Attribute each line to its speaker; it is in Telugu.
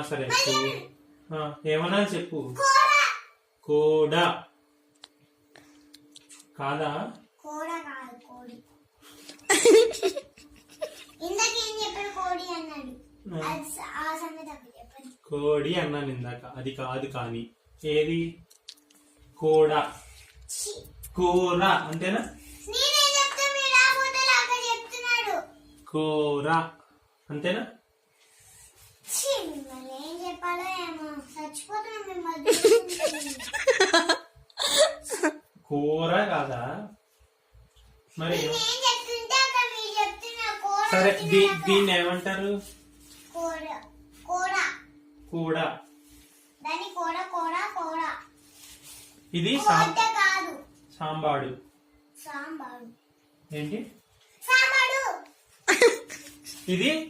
Speaker 1: సరే ఏమన్నా చెప్పు. కోడ కాదా? కోడి అన్నాను ఇందాక, అది కాదు. కానీ ఏది? కోడ, కూర అంతేనా? కూర అంతేనా? కూర కాదా మరి? సరే దీన్ని ఏమంటారు? కూడ. ఇది సాంబాడు. ఏంటి ఇది?